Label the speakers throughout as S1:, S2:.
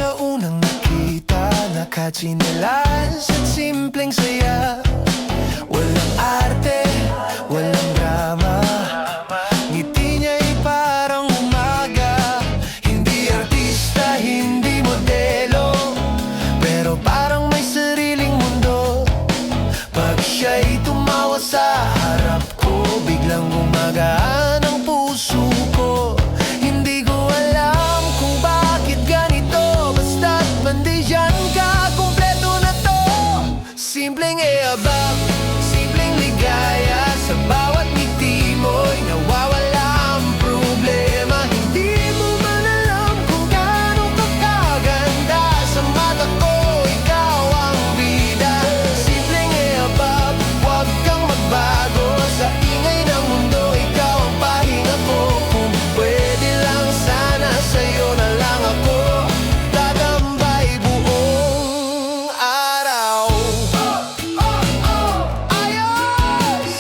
S1: sa unang nakita, nakatsinelas at simpleng saya. Walang arte, walang drama, ngiti niya'y parang umaga. Hindi artista, hindi modelo, pero parang may sariling mundo. Pag siya'y tumawa sa harap ko, biglang gumagaan ang puso ko. Hindi ko alam kung bakit ganito, basta't nandiyan ka, kumpleto na to. Simpleng e-abang, simpleng ligaya, sa bawat ngiti mo'y nawawala ang problema. Hindi mo man alam kung gaano ka kaganda, sa mata ko ikaw ang bida. Simpleng e-abang, huwag kang magbago, sa ingay ng mundo ikaw ang pahinga ko. Kung pwede lang sana sa'yo na lang ako tatambay buong araw. Ayos!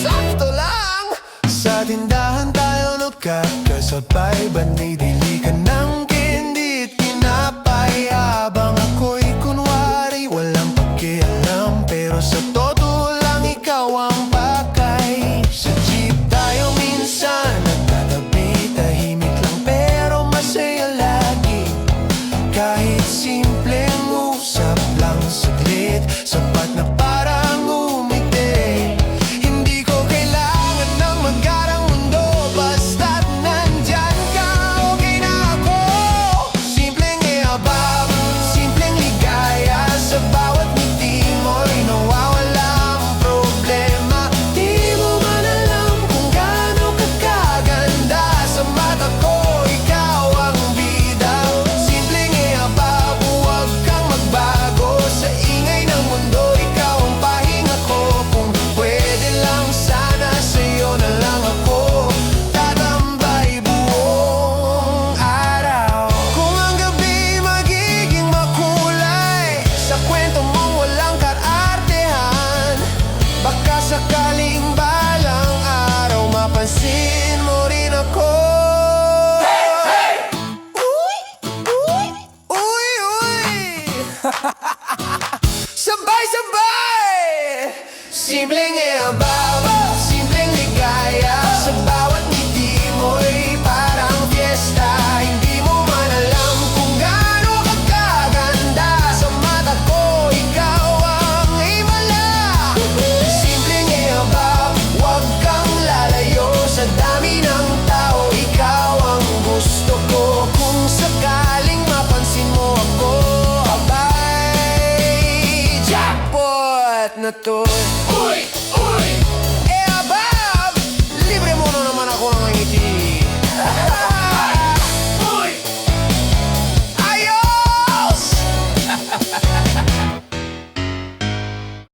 S1: Sakto lang! Sa tindahan tayo nagkakasabay, banay-dili ka ng candy at tinapay, habang ako'y kunwari walang pakialam, pero sa todo lang ikaw ang pakay. Sa jeep tayo minsan nagtatabi, tahimik lang pero masaya lagi. Kahit simpleng usap lang saglit, sapat na parang umiti. Hindi ko kailangan ng magarang mundo, basta't nandyan ka, okay na ako. Simpleng e-abang, simpleng ligaya, sa bawat ngiti mo'y nawawala ang problema. Di mo man alam kung gaano ka kaganda, sa mata ko ikaw ang bida. Simpleng e-abang, huwag kang magbago, sa ingay ng mundo ikaw ang pahinga ko. Kung pwede lang sana sa'yo na lang ako tatambay buong araw. Kung ang gabi magiging makulay, sa kwento mong walang kaartehan, baka sakaling balang araw mapansin mo rin ako. Uy! Uy! Uy! Uy! Sabay-sabay! Simpleng e-abang, simpleng ligaya, sa bawat ngiti mo'y parang fiesta. Hindi mo man alam kung gaano ka kaganda, sa mata ko ikaw ang himala. Simpleng e-abang, huwag kang lalayo, sa dami ng tao ikaw ang gusto ko. Kung sakaling mapansin mo ako, abay, jackpot na to.